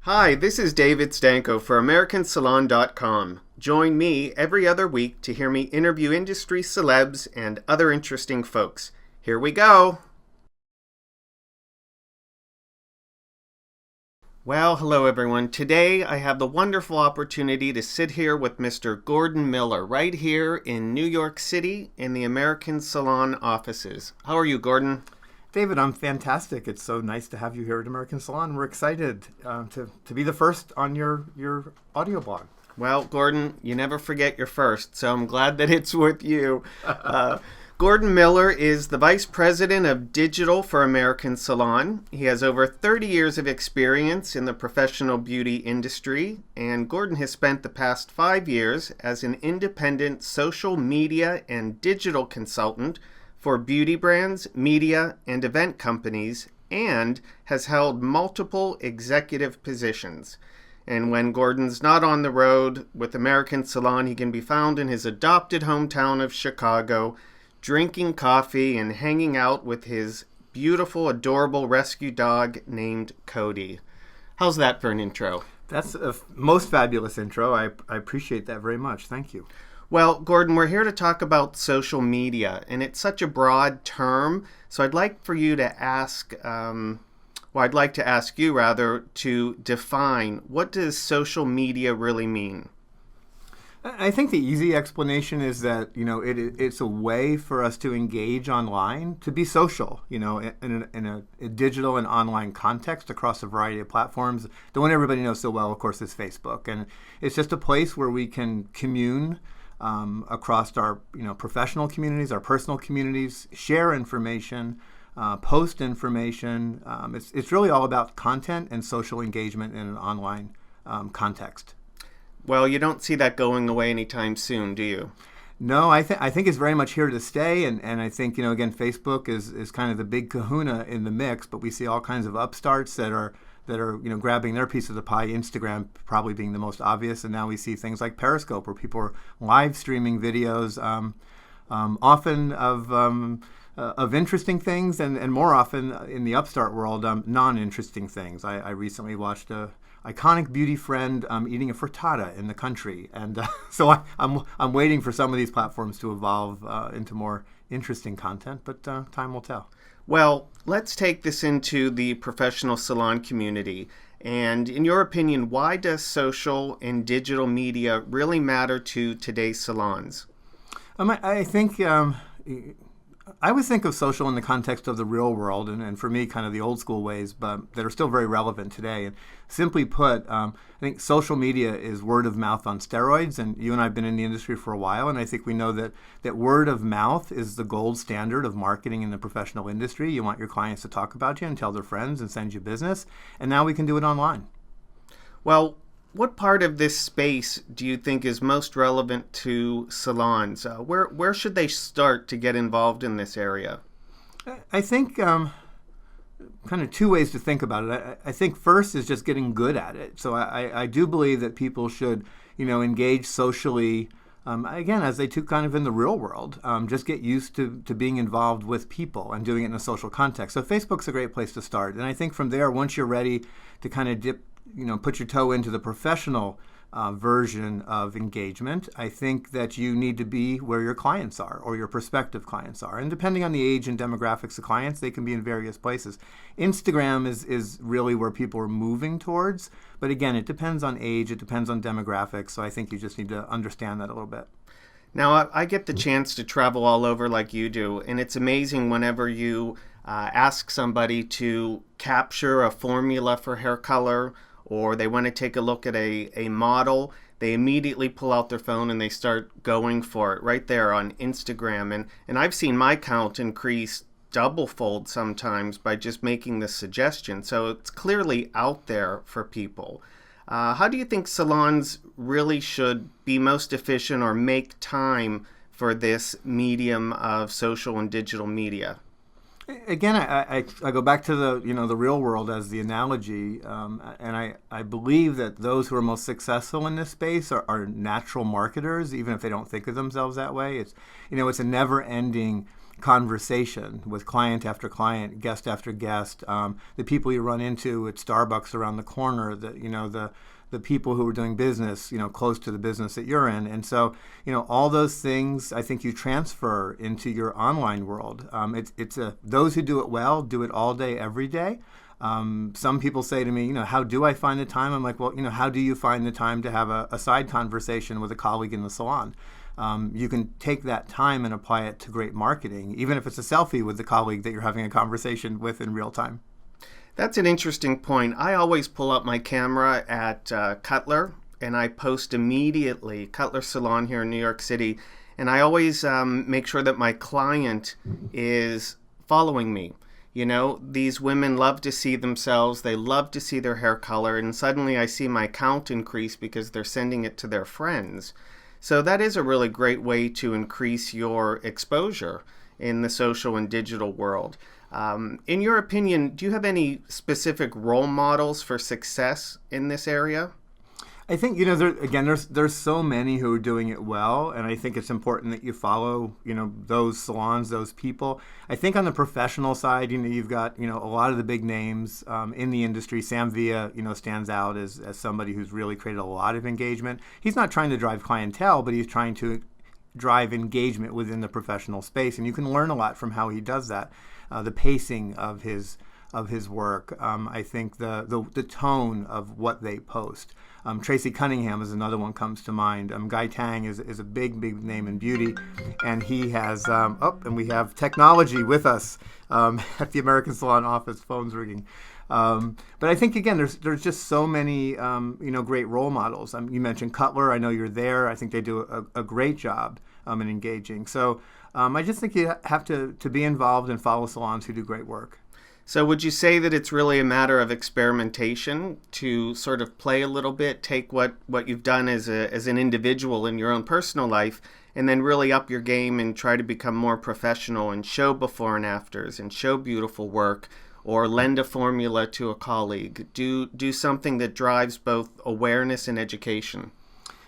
Hi, this is David Stanko for AmericanSalon.com. Join me every other week to hear me interview industry celebs and other interesting folks. Here we go. Well, hello everyone. Today I have the wonderful opportunity to sit here with Mr. Gordon Miller right here in New York City in the American Salon offices. How are you, Gordon? David, I'm fantastic. It's so nice to have you here at American Salon. We're excited to be the first on your audio blog. Well, Gordon, you never forget your first, so I'm glad that it's with you. Gordon Miller is the Vice President of Digital for American Salon. He has over 30 years of experience in the professional beauty industry, and Gordon has spent the past 5 years as an independent social media and digital consultant for beauty brands, media, and event companies, and has held multiple executive positions. And when Gordon's not on the road with American Salon, he can be found in his adopted hometown of Chicago, drinking coffee and hanging out with his beautiful, adorable rescue dog named Cody. How's that for an intro? That's a most fabulous intro. I appreciate that very much. Thank you. Well, Gordon, we're here to talk about social media, and it's such a broad term, so I'd like for you to ask, I'd like to ask you rather to define, what does social media really mean? I think the easy explanation is that, it's a way for us to engage online, to be social, in a digital and online context across a variety of platforms. The one everybody knows so well, of course, is Facebook. And it's just a place where we can commune across our professional communities, our personal communities, share information, post information. It's really all about content and social engagement in an online context. Well, you don't see that going away anytime soon, do you? No, I think it's very much here to stay, and I think again, Facebook is kind of the big kahuna in the mix, but we see all kinds of upstarts that are grabbing their piece of the pie. Instagram probably being the most obvious, and now we see things like Periscope where people are live streaming videos, often of interesting things, and more often in the upstart world, non-interesting things. I recently watched a iconic beauty friend eating a frittata in the country, and so I'm waiting for some of these platforms to evolve into more interesting content, but time will tell. Well, let's take this into the professional salon community. And in your opinion, why does social and digital media really matter to today's salons? I think I would think of social in the context of the real world, and for me, kind of the old school ways, but that are still very relevant today. And simply put, I think social media is word of mouth on steroids, and you and I have been in the industry for a while, and I think we know that word of mouth is the gold standard of marketing in the professional industry. You want your clients to talk about you and tell their friends and send you business, and now we can do it online. Well, what part of this space do you think is most relevant to salons? Where should they start to get involved in this area? I think kind of two ways to think about it. I think first is just getting good at it. So I do believe that people should, engage socially, again, as they do kind of in the real world. Just get used to being involved with people and doing it in a social context. So Facebook's a great place to start. And I think from there, once you're ready to kind of put your toe into the professional version of engagement, I think that you need to be where your clients are or your prospective clients are. And depending on the age and demographics of clients, they can be in various places. Instagram is really where people are moving towards. But again, it depends on age, it depends on demographics. So I think you just need to understand that a little bit. Now, I get the chance to travel all over like you do, and it's amazing whenever you ask somebody to capture a formula for hair color, or they want to take a look at a model, they immediately pull out their phone and they start going for it right there on Instagram. And I've seen my count increase double-fold sometimes by just making this suggestion. So it's clearly out there for people. How do you think salons really should be most efficient or make time for this medium of social and digital media? Again, I go back to the real world as the analogy, and I believe that those who are most successful in this space are natural marketers, even if they don't think of themselves that way. It's a never-ending conversation with client after client, guest after guest, the people you run into at Starbucks around the corner, the people who are doing business, close to the business that you're in. And so, all those things I think you transfer into your online world. Those who do it well do it all day, every day. Some people say to me, how do I find the time? I'm like, well, how do you find the time to have a side conversation with a colleague in the salon? You can take that time and apply it to great marketing, even if it's a selfie with the colleague that you're having a conversation with in real time. That's an interesting point. I always pull up my camera at Cutler, and I post immediately, Cutler Salon here in New York City, and I always make sure that my client is following me. These women love to see themselves, they love to see their hair color, and suddenly I see my count increase because they're sending it to their friends. So that is a really great way to increase your exposure in the social and digital world. In your opinion, do you have any specific role models for success in this area? I think, there's so many who are doing it well, and I think it's important that you follow, those salons, those people. I think on the professional side, you've got, a lot of the big names in the industry. Sam Villa, stands out as somebody who's really created a lot of engagement. He's not trying to drive clientele, but he's trying to drive engagement within the professional space, and you can learn a lot from how he does that. The pacing of his work. I think the tone of what they post. Tracy Cunningham is another one comes to mind. Guy Tang is a big name in beauty, and he has and we have technology with us at the American Salon office. Phones ringing. But I think again, there's just so many great role models. You mentioned Cutler. I know you're there. I think they do a great job in engaging. So I just think you have to be involved and follow salons who do great work. So would you say that it's really a matter of experimentation to sort of play a little bit, take what you've done as an individual in your own personal life, and then really up your game and try to become more professional and show before and afters and show beautiful work, or lend a formula to a colleague, do something that drives both awareness and education?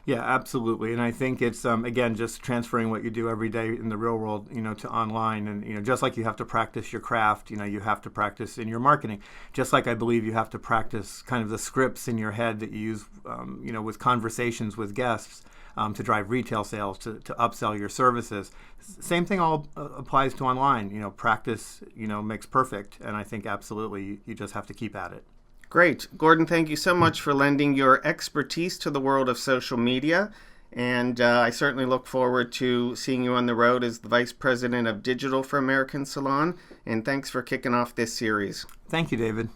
Yeah, absolutely. And I think it's, again, just transferring what you do every day in the real world, to online. And, just like you have to practice your craft, you have to practice in your marketing. Just like I believe you have to practice kind of the scripts in your head that you use, with conversations with guests to drive retail sales, to upsell your services. Same thing all applies to online. Practice, makes perfect. And I think absolutely you just have to keep at it. Great. Gordon, thank you so much for lending your expertise to the world of social media. And I certainly look forward to seeing you on the road as the Vice President of Digital for American Salon. And thanks for kicking off this series. Thank you, David.